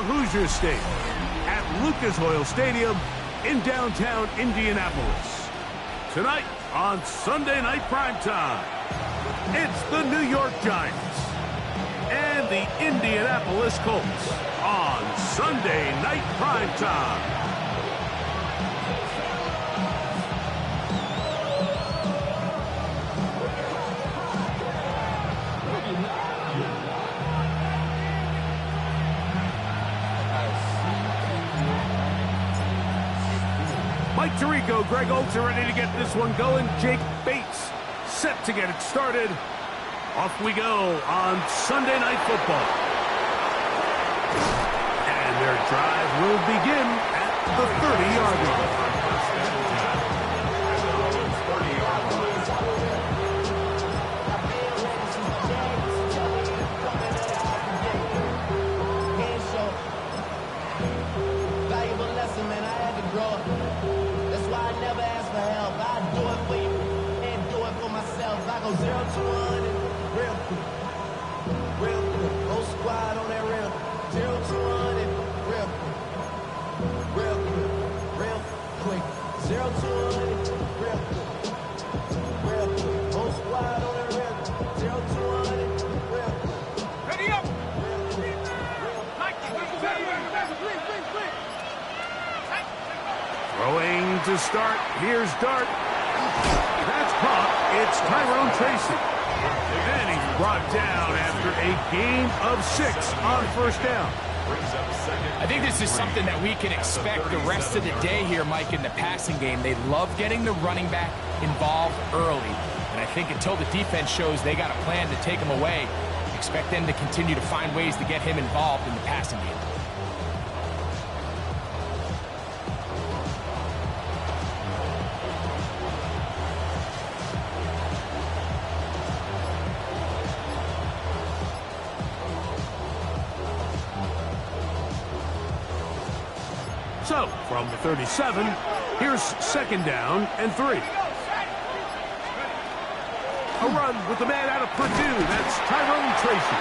Hoosier State at Lucas Oil Stadium in downtown Indianapolis. Tonight on Sunday Night Primetime, it's the New York Giants and the Indianapolis Colts on Sunday Night Primetime. Mike Tirico, Greg Olds are ready to get this one going. Jake Bates set to get it started. Off we go on Sunday Night Football. And their drive will begin at the 30-yard line. I go 0 to 1 and real quick. Whole squad on that real. 0 to 1 and real quick. 0 to 1 and real quick. Whole squad on that real. 0 to 1 and real quick. Ready up. Throwing to start. Here's Dart. That's caught. It's Tyrone Tracy. And he's brought down after a gain of 6 on first down. I think this is something that we can expect the rest of the day here, Mike, in the passing game. They love getting the running back involved early. And I think until the defense shows they got a plan to take him away, expect them to continue to find ways to get him involved in the passing game. So, from the 37, here's second down and 3. A run with the man out of Purdue. That's Tyrone Tracy.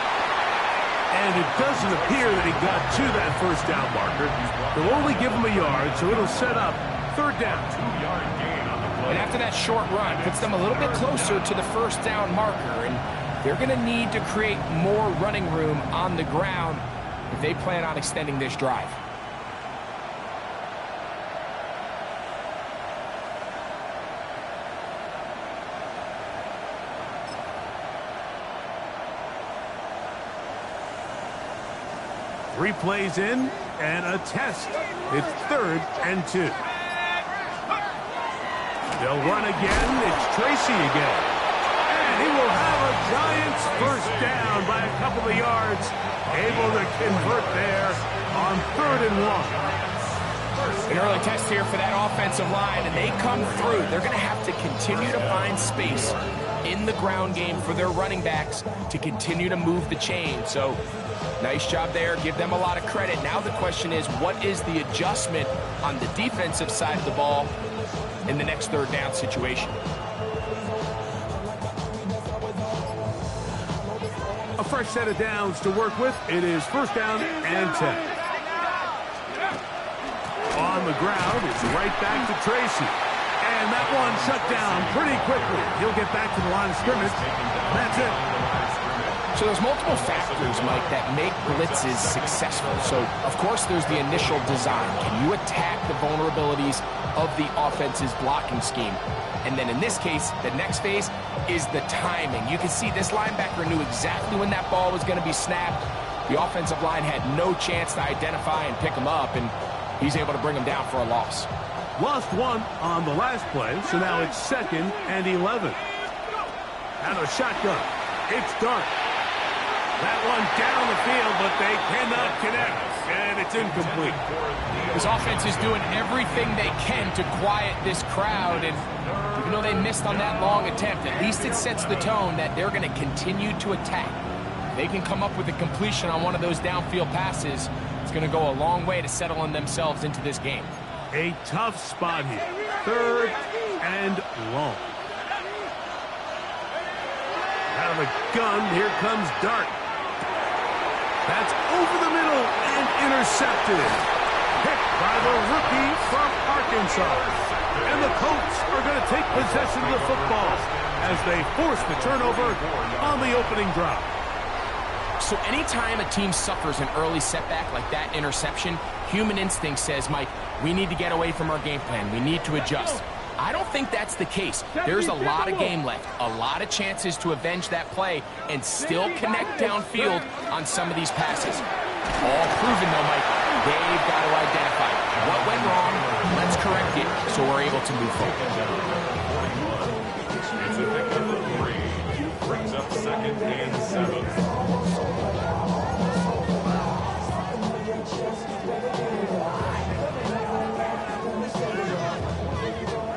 And it doesn't appear that he got to that first down marker. They'll only give him a yard, so it'll set up third down. 2-yard gain on the play. And after that short run, puts them a little bit closer to the first down marker. And they're going to need to create more running room on the ground if they plan on extending this drive. Three plays in and a test. It's 3rd and 2. They'll run again. It's Tracy again. And he will have a Giants first down by a couple of yards. Able to convert there on 3rd and 1. An early test here for that offensive line, and they come through. They're going to have to continue to find space in the ground game for their running backs to continue to move the chain. So, nice job there. Give them a lot of credit. Now the question is, what is the adjustment on the defensive side of the ball in the next third down situation? A fresh set of downs to work with. It is first down and 10. On the ground, it's right back to Tracy. And that one shut down pretty quickly. He'll get back to the line of scrimmage. That's it. So there's multiple factors, Mike, that make blitzes successful. So, of course, there's the initial design. Can you attack the vulnerabilities of the offense's blocking scheme? And then in this case, the next phase is the timing. You can see this linebacker knew exactly when that ball was going to be snapped. The offensive line had no chance to identify and pick him up, and he's able to bring him down for a loss. Lost one on the last play, so now it's 2nd and 11. Out of shotgun, it's Dart. That one down the field, but they cannot connect, and it's incomplete. This offense is doing everything they can to quiet this crowd, and even though they missed on that long attempt, at least it sets the tone that they're going to continue to attack. If they can come up with a completion on one of those downfield passes, it's going to go a long way to settling themselves into this game. A tough spot here. 3rd and long. Out of the gun, here comes Dart. That's over the middle and Intercepted. Picked by the rookie from Arkansas. And the Colts are going to take possession of the football as they force the turnover on the opening drive. So anytime a team suffers an early setback like that interception, human instinct says, Mike, we need to get away from our game plan. We need to adjust. I don't think that's the case. There's a lot of game left, a lot of chances to avenge that play and still connect downfield on some of these passes. All proven, though, Mike. They've got to identify what went wrong. Let's correct it so we're able to move forward. It's a pickup of 3. Brings up 2nd and 7.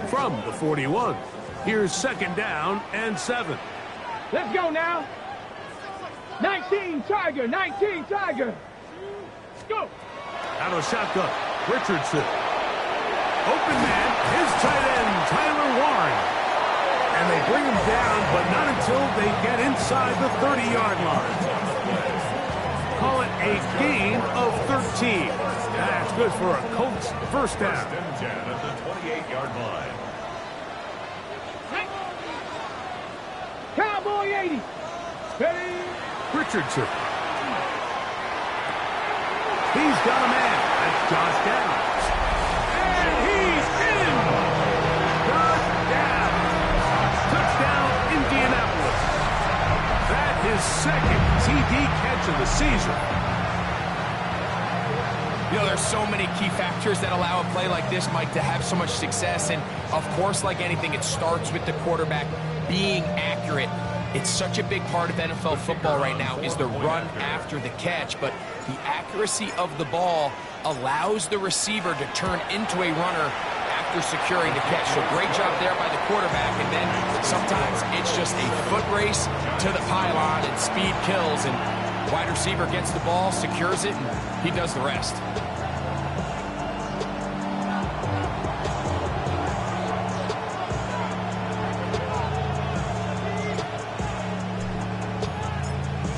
From the 41, here's 2nd down and 7. Let's go now. 19 Tiger, 19 Tiger. Let's go. Out of shotgun, Richardson. Open man, his tight end, Tyler Warren. And they bring him down, but not until they get inside the 30-yard line. Call it a gain of 13. That's good for a Colts first down. 1st and 10 at the 28-yard line. Cowboy 80. Ready? Richardson. He's got a man. That's Josh Downs. And he's in. Josh Downs. Touchdown, Indianapolis. That is 2nd TD catch of the season. You know, there's so many key factors that allow a play like this, Mike, to have so much success. And, of course, like anything, it starts with the quarterback being accurate. It's such a big part of NFL football right now is the run after the catch. But the accuracy of the ball allows the receiver to turn into a runner after securing the catch. So great job there by the quarterback. And then sometimes it's just a foot race to the pylon and speed kills. And wide receiver gets the ball, secures it, and he does the rest.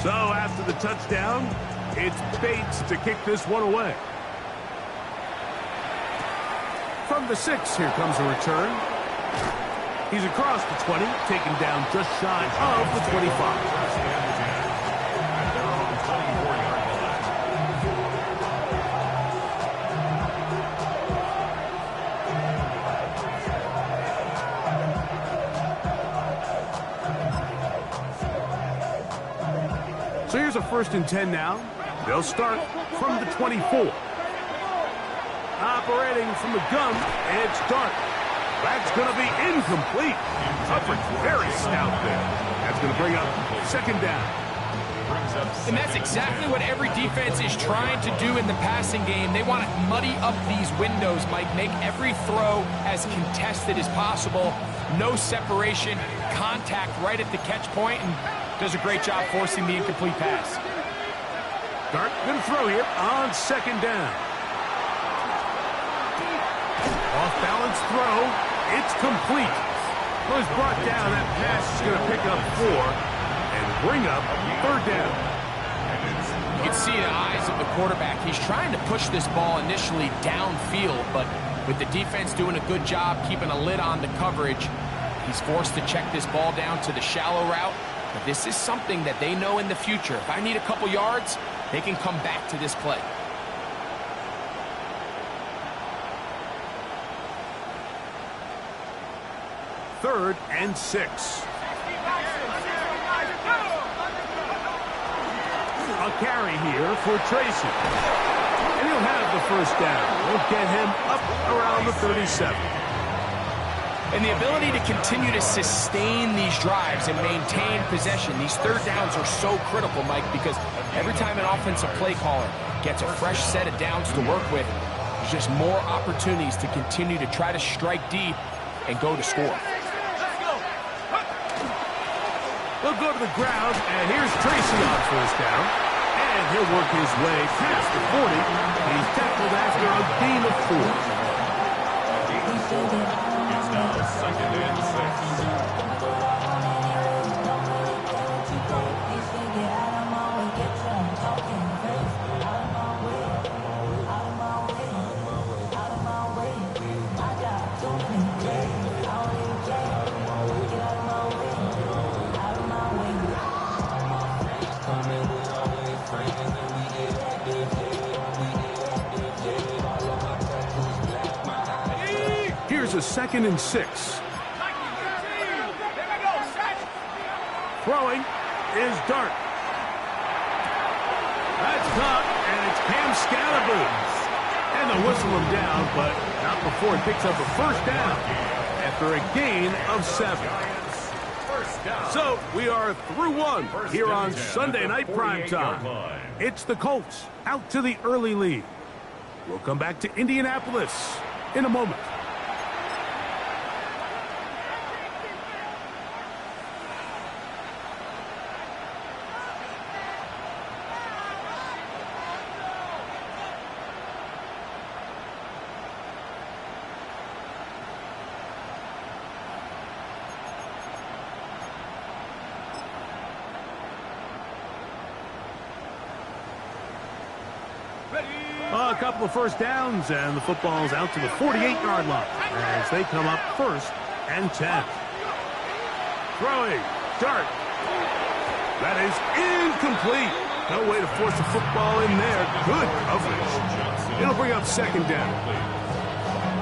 So after the touchdown, it's Bates to kick this one away. From the 6, here comes a return. He's across the 20, taken down just shy of the 25. So here's a 1st and 10 now. They'll start from the 24. Operating from the gun, it's Dart. That's going to be incomplete. Coverage very stout there. That's going to bring up 2nd down. And that's exactly what every defense is trying to do in the passing game. They want to muddy up these windows, Mike, make every throw as contested as possible. No separation, contact right at the catch point, and does a great job forcing the incomplete pass. Dart going to throw here on 2nd down. Off-balance throw. It's complete. Was brought down. That pass is going to pick up 4 and bring up 3rd down. You can see the eyes of the quarterback. He's trying to push this ball initially downfield, but with the defense doing a good job keeping a lid on the coverage, he's forced to check this ball down to the shallow route. But this is something that they know in the future. If I need a couple yards, they can come back to this play. Third and 6. A carry here for Tracy. And he'll have the 1st down. We'll get him up around the 37. And the ability to continue to sustain these drives and maintain possession, these 3rd downs are so critical, Mike, because every time an offensive play caller gets a fresh set of downs to work with, there's just more opportunities to continue to try to strike deep and go to score. They'll go to the ground, and here's Tracy on 1st down. And he'll work his way past the 40. He's tackled after a gain of 4. It's now 2nd and 6. Here's a 2nd and 6. Throwing is Dart. That's caught, and it's Cam Scalaboo. And they'll whistle him down, but not before he picks up a first down after a gain of 7. So we are through one here on Sunday Night Primetime. It's the Colts out to the early lead. We'll come back to Indianapolis in a moment. A couple of first downs, and the football's out to the 48-yard line as they come up 1st and 10. Throwing, Dart. That is incomplete. No way to force the football in there. Good coverage. It'll bring up 2nd down.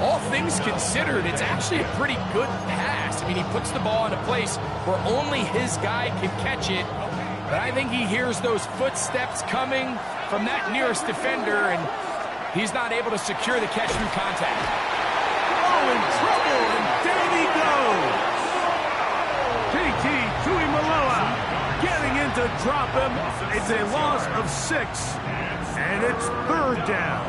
All things considered, it's actually a pretty good pass. I mean, he puts the ball in a place where only his guy can catch it. But I think he hears those footsteps coming from that nearest defender, and he's not able to secure the catch through contact. Oh, in trouble, and down he goes. JT Tuimoloau getting in to drop him. It's a loss of 6, and it's 3rd down.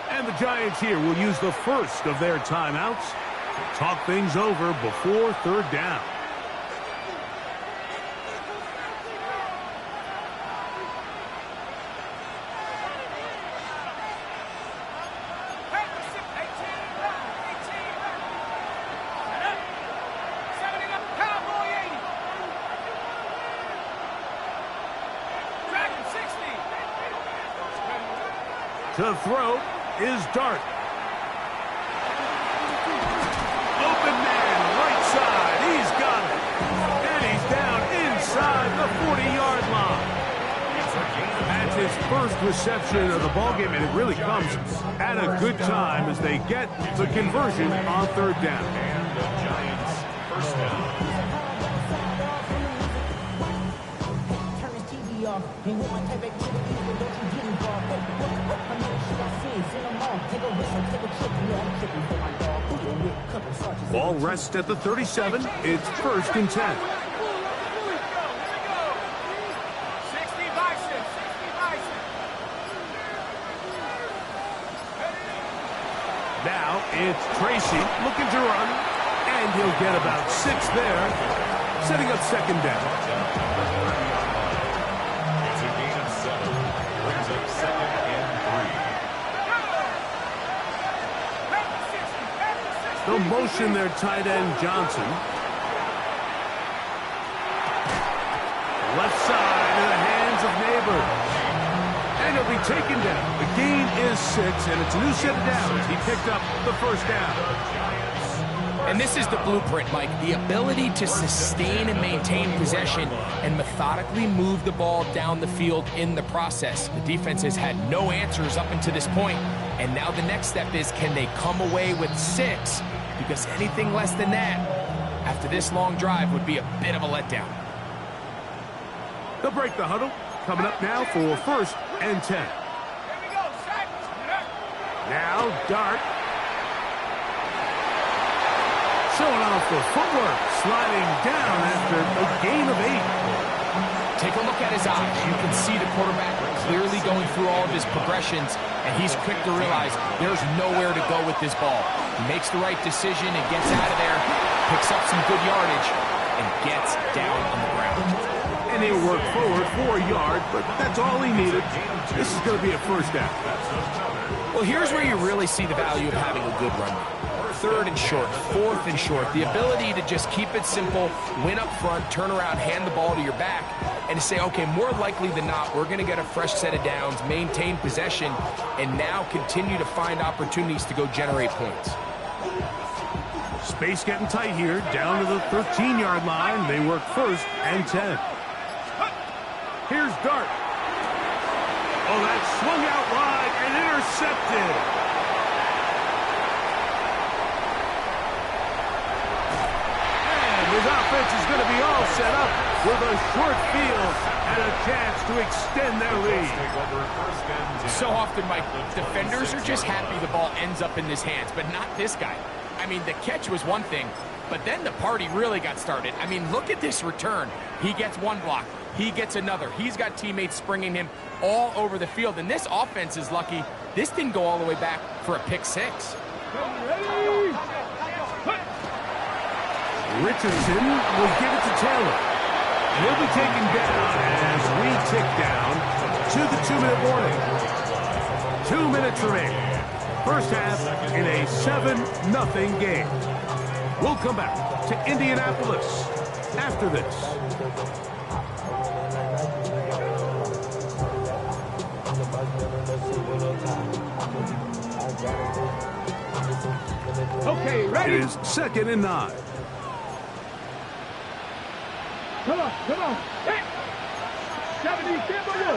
And the Giants here will use the first of their timeouts to talk things over before 3rd down. To throw is Dart. Open man, right side. He's got it. And he's down inside the 40-yard line. That's his first reception of the ballgame, and it really comes at a good time as they get the conversion on 3rd down. And the Giants first down. Turn his TV off. He want my type activity, but don't you get involved. I know shit I see, send them off. Take a whistle, take a trip. Yeah, I'm tripping for my dog. Ball rests at the 37. It's 1st and 10. Now it's Tracy looking to run, and he'll get about 6 there, setting up 2nd down. It's a gain of 7. Brings up 2nd and 3. They'll motion their tight end, Johnson. Left side in the hands of Neighbors. And he'll be taken down. The gain is 6, and it's a new set of downs. He picked up the 1st down. And this is the blueprint, Mike. The ability to sustain and maintain possession and methodically move the ball down the field in the process. The defense has had no answers up until this point, and now the next step is, can they come away with 6? Because anything less than that, after this long drive, would be a bit of a letdown. They'll break the huddle. Coming up now for 1st and 10. Now Dart. Showing off the footwork, sliding down after a gain of 8. Take a look at his eyes. You can see the quarterback clearly going through all of his progressions, and he's quick to realize there's nowhere to go with this ball. He makes the right decision and gets out of there, picks up some good yardage, and gets down on the ground. And he'll work forward 4 yards, but that's all he needed. This is going to be a first down. Well, here's where you really see the value of having a good run. 3rd and short, 4th and short. The ability to just keep it simple, win up front, turn around, hand the ball to your back, and to say, okay, more likely than not, we're going to get a fresh set of downs, maintain possession, and now continue to find opportunities to go generate points. Space getting tight here, down to the 13-yard line. They work 1st and 10. Here's Dart. Oh, that swung out wide and intercepted. And his offense is going to be all set up with a short field and a chance to extend their lead. So often, Mike, defenders are just happy the ball ends up in his hands, but not this guy. I mean, the catch was one thing, but then the party really got started. I mean, look at this return. He gets one block. He gets another. He's got teammates springing him all over the field. And this offense is lucky this didn't go all the way back for a pick 6. Richardson will give it to Taylor. He'll be taken down as we tick down to the 2-minute warning. 2 minutes remaining. First half in a 7-0 game. We'll come back to Indianapolis after this. Okay, ready? It is 2nd and 9. Come on, come on. Hey! 70, stand by you.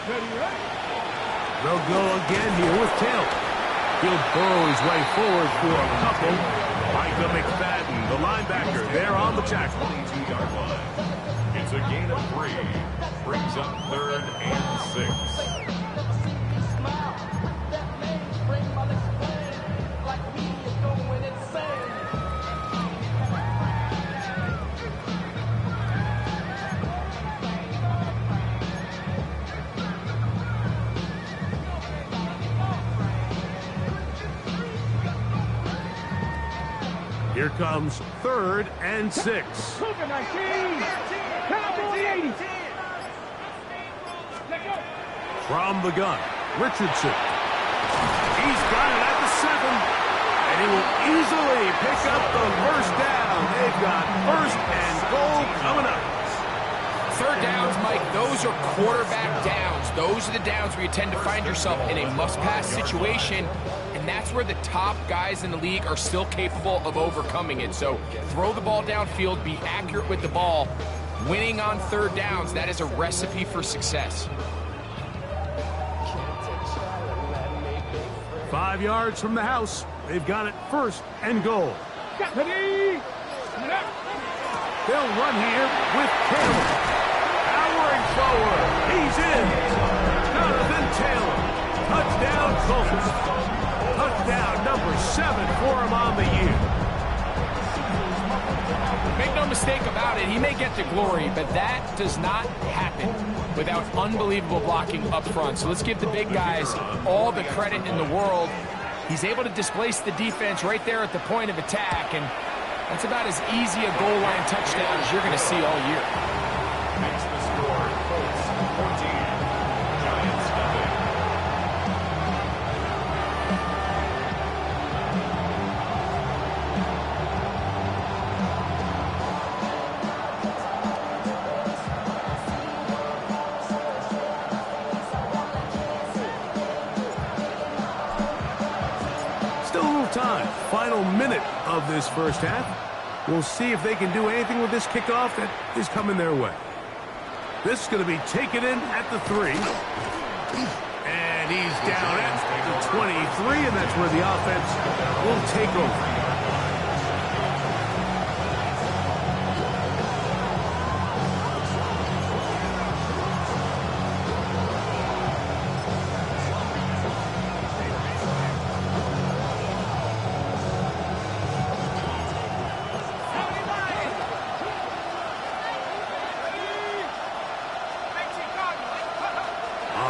Ready, right? They'll go again here with Taylor. He'll burrow his way forward for a couple. Micah McFadden, the linebacker, there on the tackle. 22-yard line. It's a gain of 3. Brings up 3rd and 6. Here comes 3rd and 6. Cougar 19. Cowboy 80. Let go. From the gun, Richardson. He's got it at the 7. And he will easily pick up the first down. They've got 1st and goal coming up. 3rd downs, Mike, those are quarterback downs. Those are the downs where you tend to find yourself in a must-pass situation, and that's where the top guys in the league are still capable of overcoming it. So throw the ball downfield, be accurate with the ball. Winning on 3rd downs, that is a recipe for success. 5 yards from the house. They've got it 1st and goal. Ready? They'll run here with Taylor. Powering forward. He's in. Jonathan Taylor. Touchdown Colts. Touchdown number 7 for him on the year. Make no mistake about it, he may get the glory, but that does not happen without unbelievable blocking up front. So let's give the big guys all the credit in the world. He's able to displace the defense right there at the point of attack, and that's about as easy a goal line touchdown as you're going to see all year. Makes the score Colts 14, Giants nothing. Still a little time. Final minute of this first half. We'll see if they can do anything with this kickoff that is coming their way. This is going to be taken in at the 3. And he's down at the 23, and that's where the offense will take over.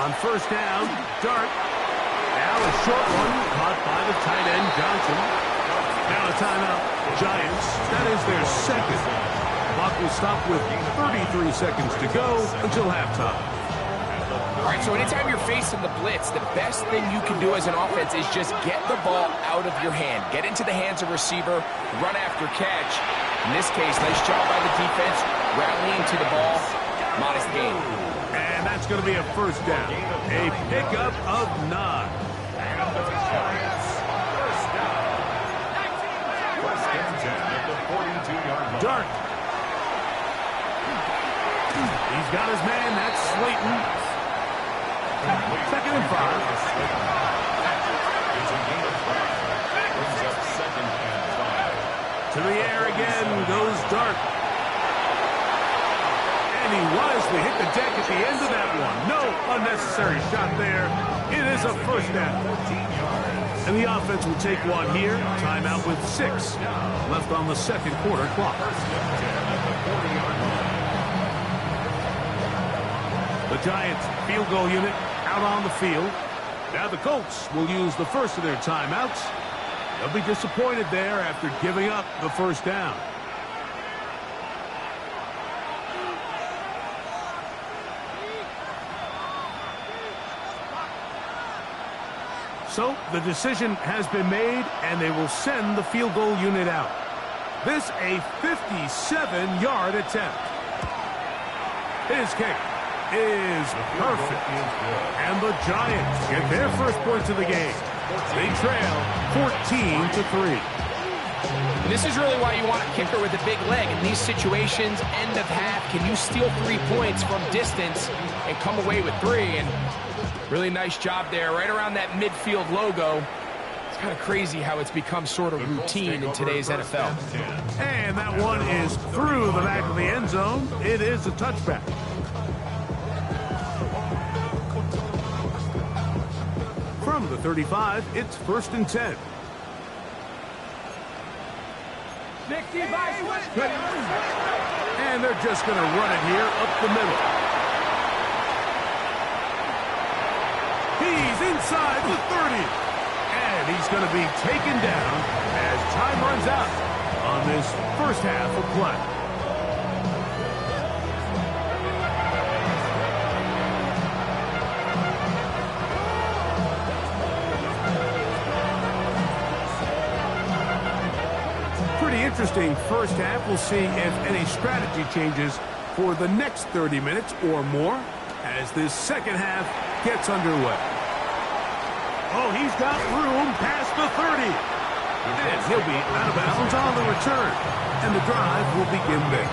On 1st down, Dart. Now a short one caught by the tight end, Johnson. Now a timeout, Giants. That is their 2nd. Clock will stop with 33 seconds to go until halftime. All right, so anytime you're facing the blitz, the best thing you can do as an offense is just get the ball out of your hand. Get into the hands of receiver, run after catch. In this case, nice job by the defense, rallying to the ball. Modest gain. And that's going to be a first down. A pickup of 9. And the Giants first down. First and 10 at the 42-yard line. Dart. He's got his man. That's Slayton. Second and 5. It's a gain of 5. Brings up second and 5. To the air again goes Dart. And he wisely hit the deck at the end of that one. No unnecessary shot there. It is a first down. And the offense will take one here. Timeout with 6 left on the second quarter clock. The Giants field goal unit out on the field. Now the Colts will use the first of their timeouts. They'll be disappointed there after giving up the first down. So the decision has been made, and they will send the field goal unit out. This a 57-yard attempt. His kick is perfect. And the Giants get their first points of the game. They trail 14-3. And this is really why you want a kicker with a big leg. In these situations, end of half, can you steal 3 points from distance and come away with 3? And really nice job there, right around that midfield logo. It's kind of crazy how it's become sort of routine in today's NFL. And that one is through the back of the end zone. It is a touchback. From the 35, it's first and 10. 65. And they're just going to run it here up the middle. He's inside the 30. And he's going to be taken down as time runs out on this first half of play. Pretty interesting first half. We'll see if any strategy changes for the next 30 minutes or more as this second half gets underway. Oh, he's got room past the 30. And he'll be out of bounds on the return. And the drive will begin there.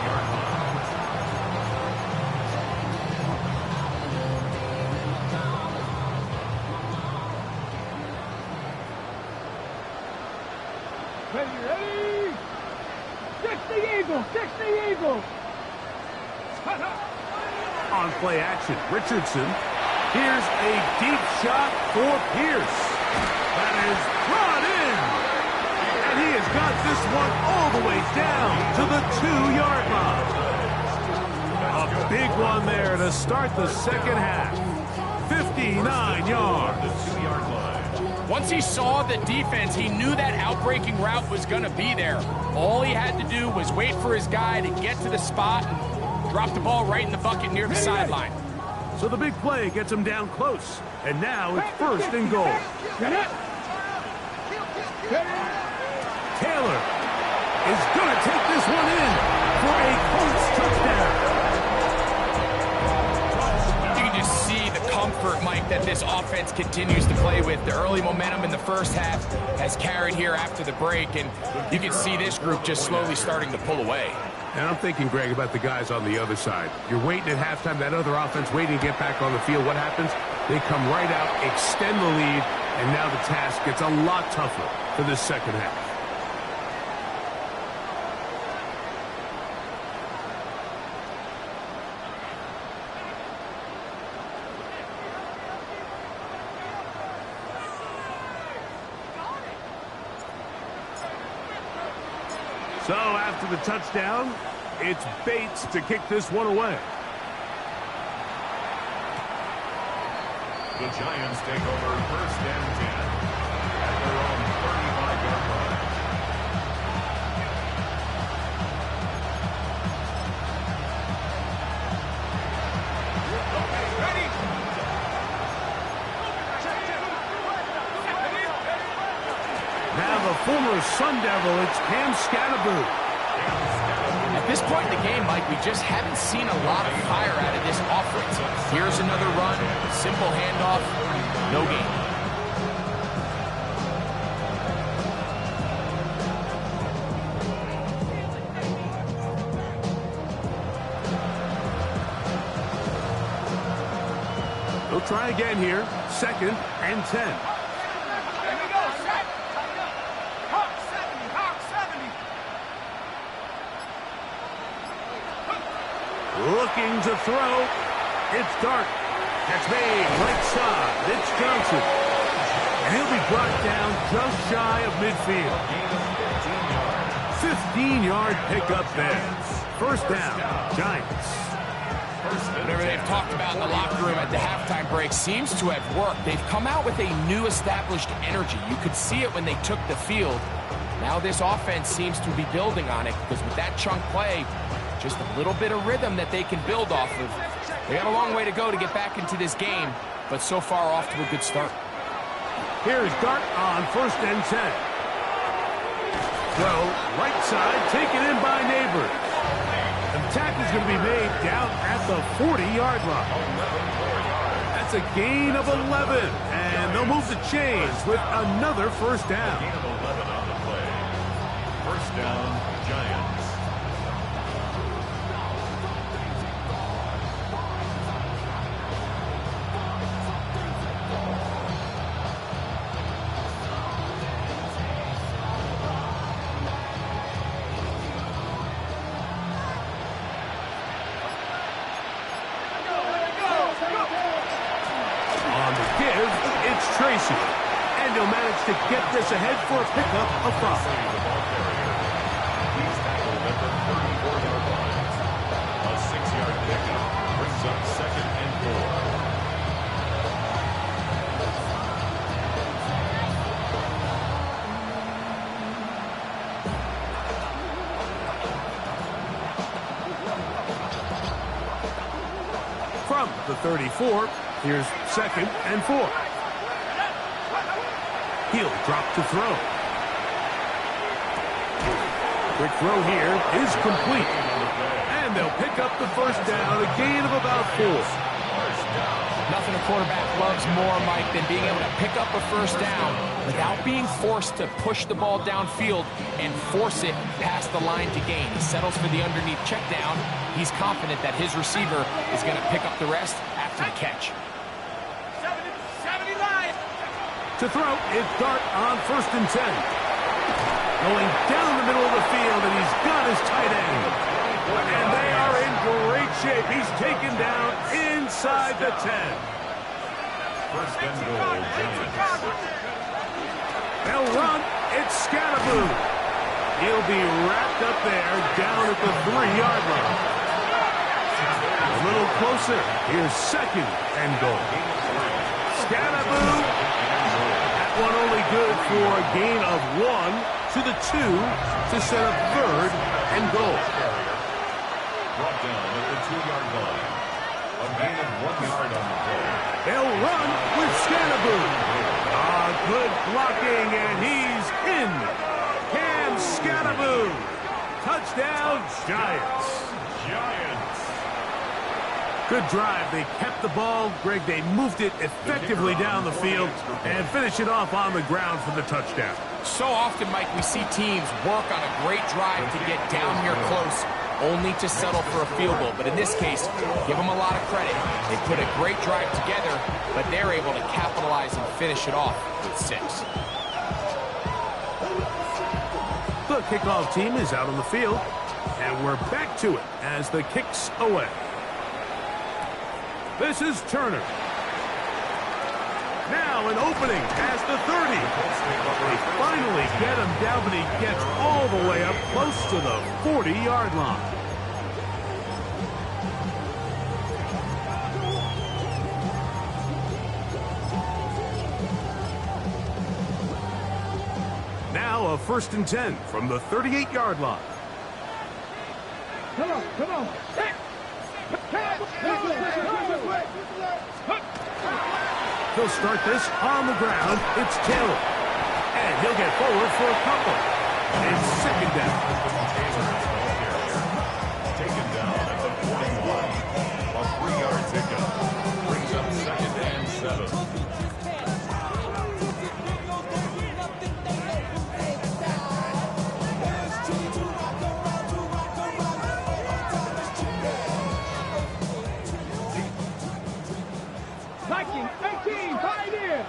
Ready? 60 Eagles! 60 Eagles! On play action, Richardson. Here's a deep shot for Pierce. That is brought in. And he has got this one all the way down to the 2-yard line. A big one there to start the second half. 59 yards. Once he saw the defense, he knew that outbreaking route was going to be there. All he had to do was wait for his guy to get to the spot and drop the ball right in the bucket near the sideline. So the big play gets him down close. And now it's first and goal. Taylor is going to take this one in for a Colts touchdown. You can just see the comfort, Mike, that this offense continues to play with. The early momentum in the first half has carried here after the break, and you can see this group just slowly starting to pull away. And I'm thinking, Greg, about the guys on the other side. You're waiting at halftime, that other offense waiting to get back on the field. What happens? They come right out, extend the lead, and now the task gets a lot tougher for this second half. So after the touchdown, it's Bates to kick this one away. The Giants take over first and 10 at their own 35-yard line. the Sun Devil, it's Cam Scatterboot. At this point in the game, Mike, we just haven't seen a lot of fire out of this offense. Here's another run, simple handoff, no gain. They'll try again here, 2nd and 10. Looking to throw. It's Dart. That's made right side. It's Johnson. And he'll be brought down just shy of midfield. 15-yard pickup there. First down, Giants. Whatever they've talked about in the locker room at the halftime break seems to have worked. They've come out with a new established energy. You could see it when they took the field. Now this offense seems to be building on it because with that chunk play, just a little bit of rhythm that they can build off of. They got a long way to go to get back into this game, but so far off to a good start. Here's Dart on 1st and 10. Throw, right side, taken in by Neighbors. The tackle is going to be made down at the 40-yard line. That's a gain of 11, and they'll move the chains with another first down. Gain of 11 on the play. First down, Giants. Tracy, and he'll manage to get this ahead for a pickup of 5. He's tackled at the 34-yard line. A 6-yard pickup brings up 2nd and 4. From the 34, here's 2nd and 4. He'll drop to throw. Quick throw here is complete. And they'll pick up the first down, a gain of about 4. Nothing a quarterback loves more, Mike, than being able to pick up a first down without being forced to push the ball downfield and force it past the line to gain. He settles for the underneath check down. He's confident that his receiver is going to pick up the rest after the catch. To throw, it's Dart on 1st and 10. Going down the middle of the field, and he's got his tight end. And they are in great shape. He's taken down inside the 10. First and goal, Giants. They'll run. It's Scatterboot. He'll be wrapped up there down at the 3-yard line. A little closer. Here's 2nd and goal. Scatterboot. One only good for a gain of 1 to the 2 to set up 3rd and goal. Brought down at the 2-yard line. A gain of 1 yard on the play. They'll run with Scatterboot. Good blocking, and he's in. Cam Scatterboot. Touchdown, Giants. Giants. Good drive. They kept the ball. Greg, they moved it effectively down the field and finish it off on the ground for the touchdown. So often, Mike, we see teams work on a great drive to get down here close, only to settle for a field goal. But in this case, give them a lot of credit. They put a great drive together, but they're able to capitalize and finish it off with 6. The kickoff team is out on the field, and we're back to it as the kick's away. This is Turner. Now an opening past the 30. They finally get him down, but he gets all the way up close to the 40-yard line. Now a 1st and 10 from the 38-yard line. Come on, come on. He'll start this on the ground. It's Taylor. And He'll get forward for a couple. It's second down. Taken down at the 41. A 3-yard pickup. Brings up second and 7. Vikings, 18, Pioneer.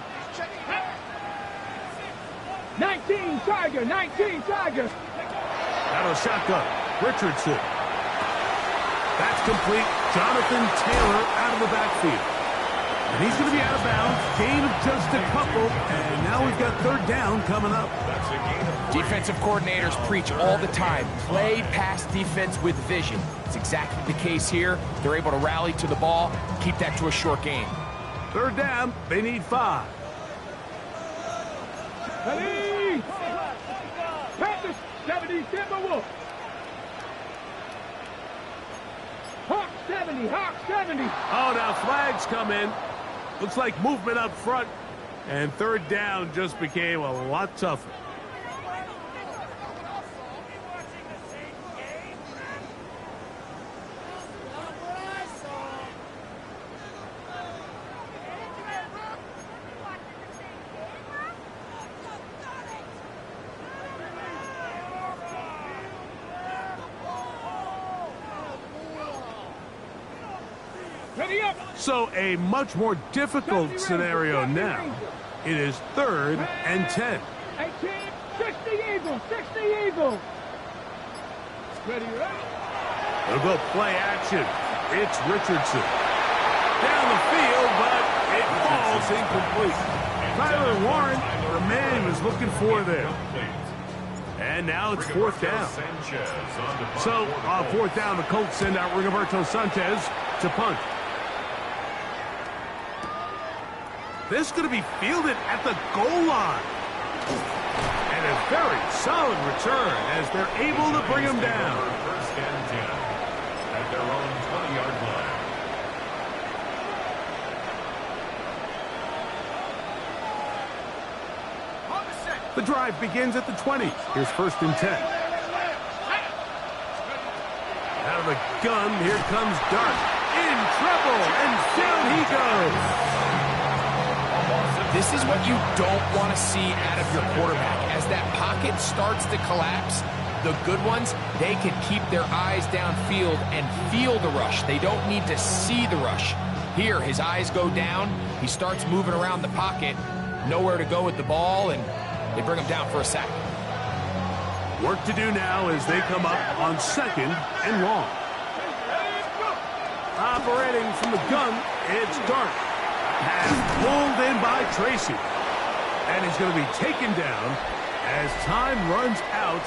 19, Tiger, 19, Tiger. Out of shotgun. Richardson. That's complete. Jonathan Taylor out of the backfield. And he's going to be out of bounds. Gain of just a couple. And now we've got third down coming up. That's a gain of 3. Defensive coordinators preach all the time, play pass defense with vision. It's exactly the case here. They're able to rally to the ball, keep that to a short game. Third down. They need 5. Ready? Panthers, 70, Timberwolves. Hawk 70, Hawk 70. Oh, now flags come in. Looks like movement up front. And third down just became a lot tougher. Ready up. So a much more difficult scenario now. It is 3rd and 10. 18, 60 Eagles, 60 Eagles. Ready, ready. They'll go play action. It's Richardson. Down the field, but it falls incomplete. Tyler Warren, the man he was looking for there. And now it's 4th down. So on 4th down, the Colts send out Rigoberto Sanchez to punt. This is going to be fielded at the goal line. And a very solid return as they're able to bring him down. First and 10 at their own 20-yard line. The drive begins at the 20. Here's 1st and 10. Out of the gun, here comes Dart. In trouble, and down he goes. This is what you don't want to see out of your quarterback. As that pocket starts to collapse, the good ones, they can keep their eyes downfield and feel the rush. They don't need to see the rush. Here, his eyes go down. He starts moving around the pocket. Nowhere to go with the ball, and they bring him down for a sack. Work to do now as they come up on 2nd and long. Operating from the gun, it's Dart. Pass pulled in by Tracy. And he's going to be taken down as time runs out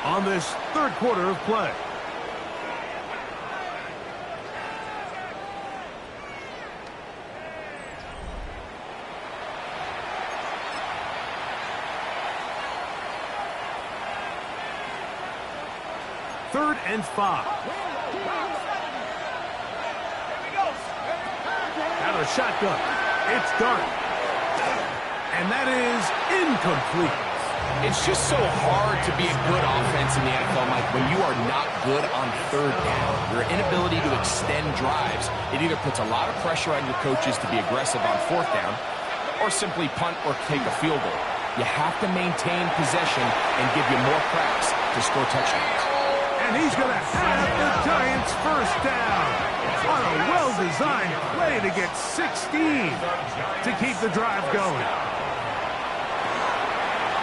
on this 3rd quarter of play. Third and 5. Out of the shotgun. It's Dart. And that is incomplete. It's just so hard to be a good offense in the NFL, Mike, when you are not good on 3rd down. Your inability to extend drives, it either puts a lot of pressure on your coaches to be aggressive on 4th down or simply punt or take a field goal. You have to maintain possession and give you more cracks to score touchdowns. And he's going to have the Giants' 1st down on a well-designed play to get 16 to keep the drive going.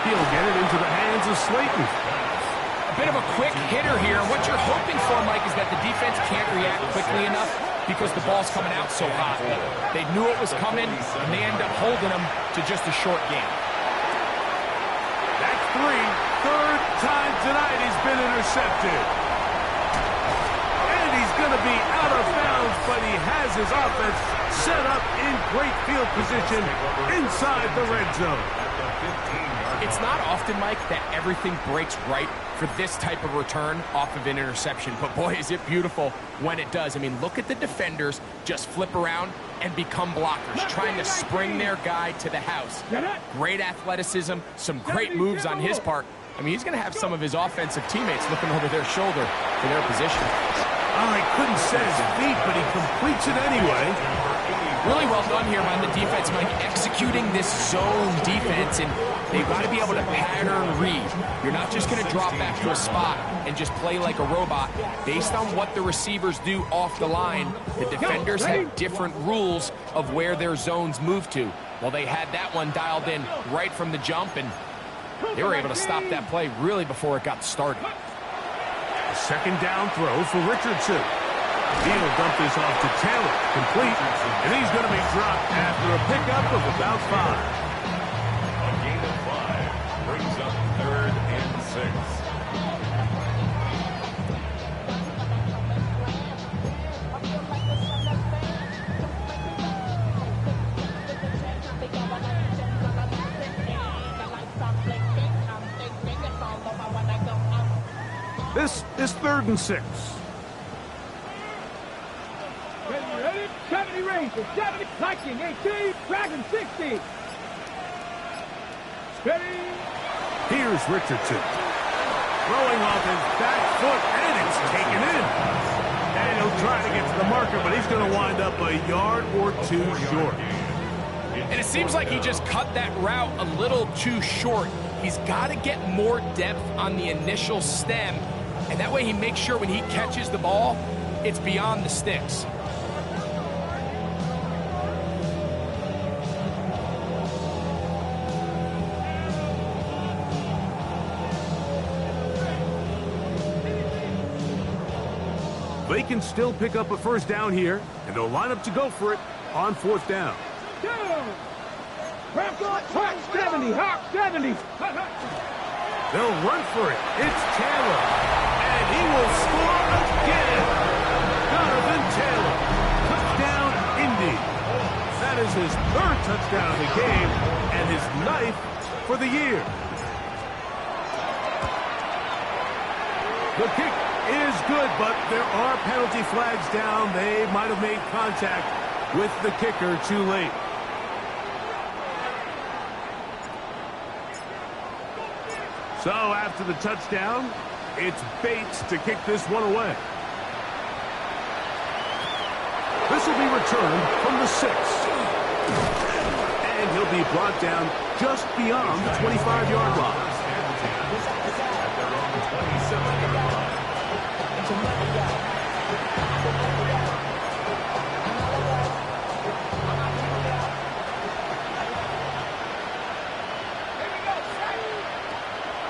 He'll get it into the hands of Slayton. A bit of a quick hitter here. What you're hoping for, Mike, is that the defense can't react quickly enough because the ball's coming out so hot. They knew it was coming, and they end up holding them to just a short game. That's 3. 3rd time tonight he's been intercepted. And he's going to be out of bounds, but he has his offense set up in great field position inside the red zone. It's not often, Mike, that everything breaks right for this type of return off of an interception. But boy, is it beautiful when it does. I mean, look at the defenders just flip around and become blockers, trying to spring their guy to the house. Great athleticism, some great moves on his part. I mean, he's going to have some of his offensive teammates looking over their shoulder for their position. Oh, he couldn't set his feet, but he completes it anyway. Really well done here by the defense, Mike, executing this zone defense, and they've got to be able to pattern read. You're not just going to drop back to a spot and just play like a robot. Based on what the receivers do off the line, the defenders have different rules of where their zones move to. Well, they had that one dialed in right from the jump, and they were able to stop that play really before it got started. A second down throw for Richardson. He'll dump this off to Taylor, complete, and he's going to be dropped after a pickup of about 5. A gain of 5 brings up 3rd and 6. This is 3rd and 6. Ready? 70 Rangers, 70, Viking 18, Dragon 60. Steady. Here's Richardson. Throwing off his back foot, and it's taken in. And he'll try to get to the marker, but he's going to wind up a yard or 2 short. And it seems like he just cut that route a little too short. He's got to get more depth on the initial stem, and that way he makes sure when he catches the ball, it's beyond the sticks. They can still pick up a first down here, and they'll line up to go for it on 4th down. Hawk 70, Hawk 70. They'll run for it. It's Taylor, and he will score again. Donovan Taylor, touchdown Indy. That is his 3rd touchdown of the game and his 9th for the year. The kick is good, but there are penalty flags down. They might have made contact with the kicker too late. So after the touchdown, it's Bates to kick this one away. This will be returned from the 6. And he'll be brought down just beyond the 25-yard line.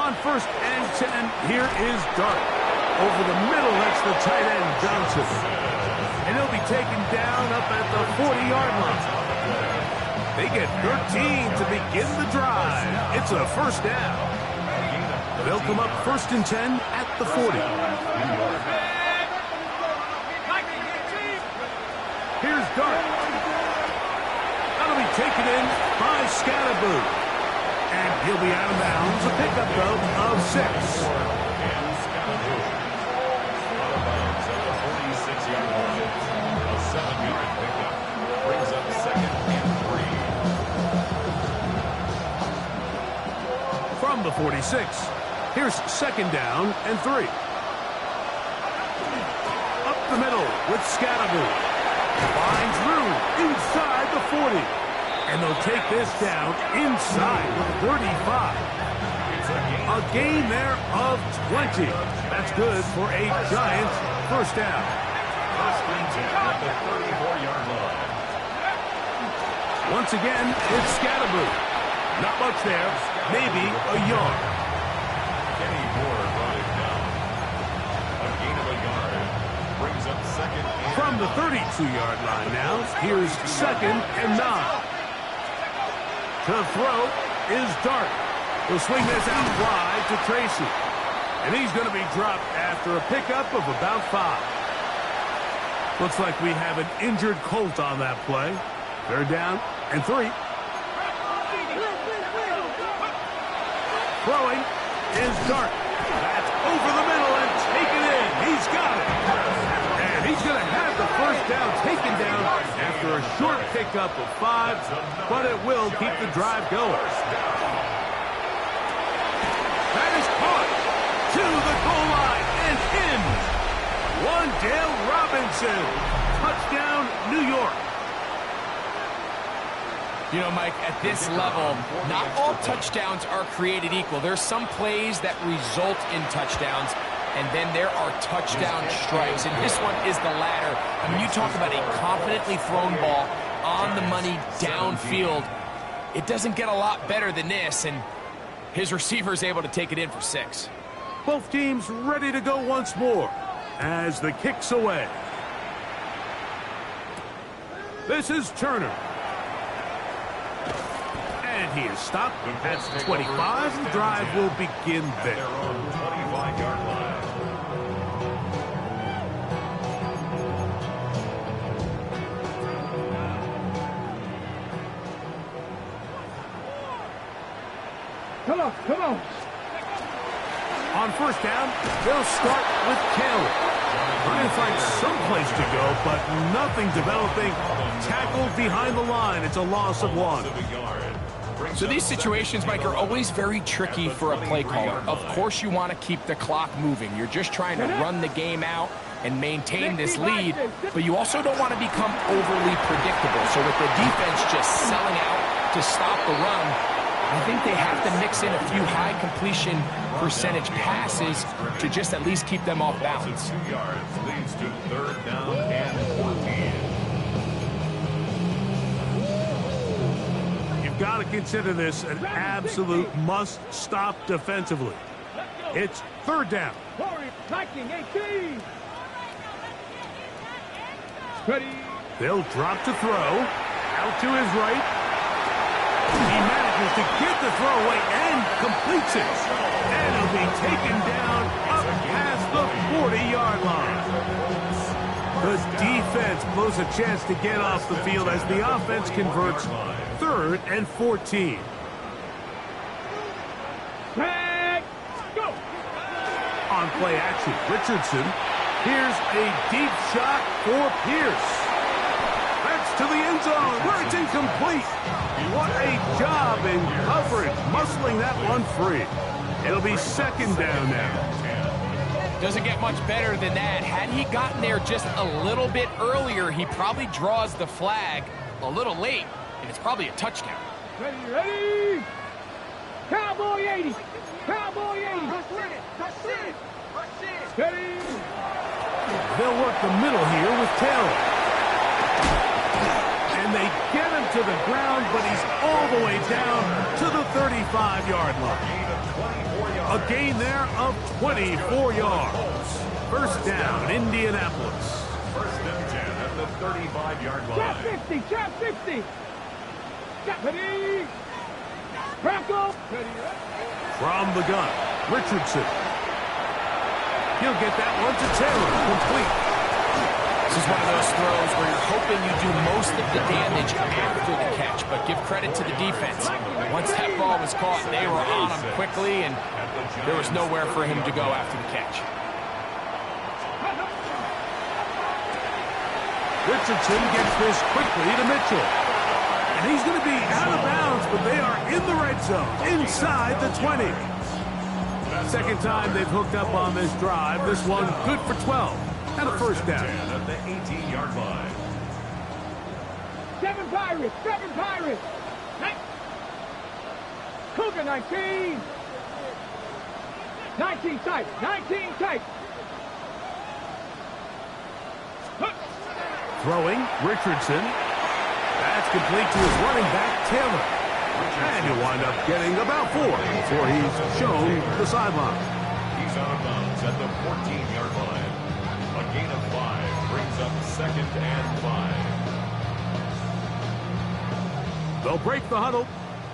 On 1st and 10, here is Dart. Over the middle, that's the tight end, Johnson. And he'll be taken down up at the 40-yard line. They get 13 to begin the drive. It's a first down. They'll come up 1st and 10 at the 40. Here's Dart. That'll be taken in by Scatterboo. And he'll be out of bounds. A pickup, though, of 6. And Scatterboo out of bounds at the 46-yard line. A 7-yard pickup brings up 2nd and 3. From the 46, here's 2nd down and 3. Up the middle with Scatterboo. Finds room inside the 40. And they'll take this down inside the 35. A gain there of 20. That's good for a Giants first down. 1st and 10 at the 34-yard line. Once again, it's Scatterboo. Not much there, maybe a yard. Kenny Moore brought it down. A gain of a yard brings up 2nd and From the 32-yard line now, here's 2nd and 9. To throw is Dart. He'll swing this out wide to Tracy. And he's going to be dropped after a pickup of about 5. Looks like we have an injured Colt on that play. They're down and 3. Throwing is Dart. That's over the middle and taken in. He's got it. And he's going to have the first down taken down after a short pickup of 5, but it will keep the drive going. That is caught to the goal line and in. Wandale Robinson. Touchdown, New York. You know, Mike, at this level, not all touchdowns are created equal. There's some plays that result in touchdowns, and then there are touchdown strikes. And this one is the latter. I mean, you talk about a confidently thrown ball on the money downfield. It doesn't get a lot better than this, and his receiver is able to take it in for 6. Both teams ready to go once more as the kick's away. This is Turner. And he is stopped. That's 25. The drive will begin there. They're on the 25-yard line. Come on, come on. On first down, they'll start with Taylor. Trying to find some place to go, but nothing developing. Tackled behind the line. It's a loss of 1. So these situations, Mike, are always very tricky for a play caller. Of course you want to keep the clock moving. You're just trying to run the game out and maintain this lead, but you also don't want to become overly predictable. So with the defense just selling out to stop the run, I think they have to mix in a few high completion percentage passes to just at least keep them off balance. 2 yards leads to 3rd down and 14. You've got to consider this an absolute must-stop defensively. It's 3rd down. Liking 18. Ready. They'll drop to throw. Out to his right. He manages to get the throw away and completes it. And it'll be taken down up past the 40-yard line. The defense blows a chance to get off the field as the offense converts 3rd and 14. Tag. Go. On play action, Richardson. Here's a deep shot for Pierce. That's to the end zone where it's incomplete. What a job in coverage, muscling that one free. It'll be 2nd down now. Doesn't get much better than that. Had he gotten there just a little bit earlier, he probably draws the flag a little late, and it's probably a touchdown. Ready, ready. Cowboy 80. Cowboy 80. That's it. Ready. They'll work the middle here with Taylor. And they get him to the ground, but he's all the way down to the 35-yard line. A gain there of 24 yards. 1st down, Indianapolis. 1st and 10 at the 35-yard line. Trap 50. Trap 50. Ready. Crackle. Ready. From the gun, Richardson. He'll get that one to Taylor. Complete. This is one of those throws where you're hoping you do most of the damage after the catch, but give credit to the defense. Once that ball was caught, they were on him quickly, and there was nowhere for him to go after the catch. Richardson gets this quickly to Mitchell. And he's going to be out of bounds, but they are in the red zone, inside the 20. 2nd time they've hooked up on this drive. This one good for 12. And a 1st down. At the 18-yard line. 7 Pirates. 7 Pirates. Cougar 19. 19 tight. 19 tight. Throwing, Richardson. That's complete to his running back, Taylor. And he'll wind up getting about 4 before he's shown the sideline. He's out of bounds at the 14-yard line. A gain of 5 brings up 2nd and 5. They'll break the huddle.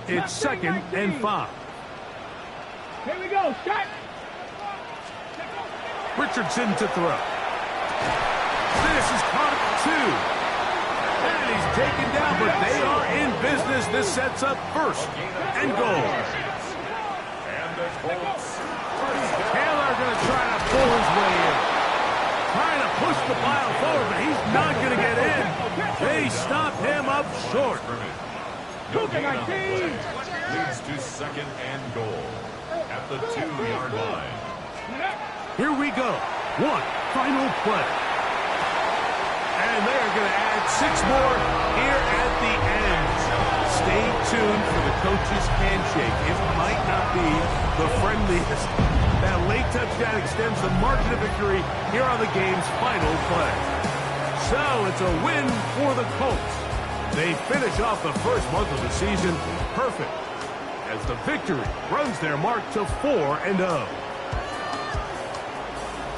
It's 2nd and 5. Here we go. Shot. Richardson to throw. This is caught business. This sets up first and goal. And the Colts. Taylor going to try to pull his way in. Trying to push the pile forward, but he's not going to get in. They stop him up short. Leads to second and goal at the 2-yard line. Here we go. One final play. And they are going to add 6 more here at the end. Stay tuned for the coach's handshake. It might not be the friendliest. That late touchdown extends the margin of victory here on the game's final play. So it's a win for the Colts. They finish off the first month of the season perfect, as the victory runs their mark to 4-0.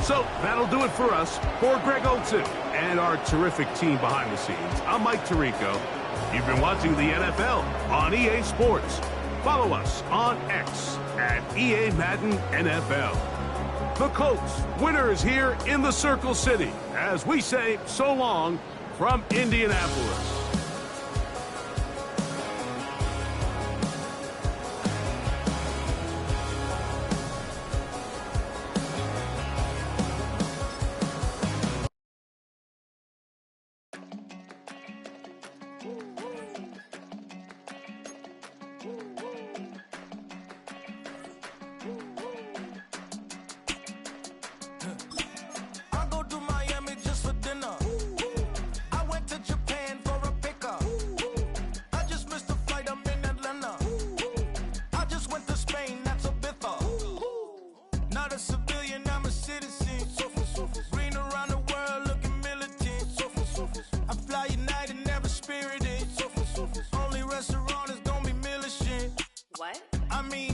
So that'll do it for us. For Greg Olson and our terrific team behind the scenes, I'm Mike Tirico. You've been watching the NFL on EA Sports. Follow us on X at EA Madden NFL. The Colts, winners here in the Circle City, as we say so long from Indianapolis. I go to Miami just for dinner. I went to Japan for a pickup. I just missed the flight, I'm in Atlanta. I just went to Spain, that's a bither. Not a civilian, I'm a citizen. Green around the world, looking militant. I fly United, never spirited. Only restaurant is gonna be militant. What? I mean,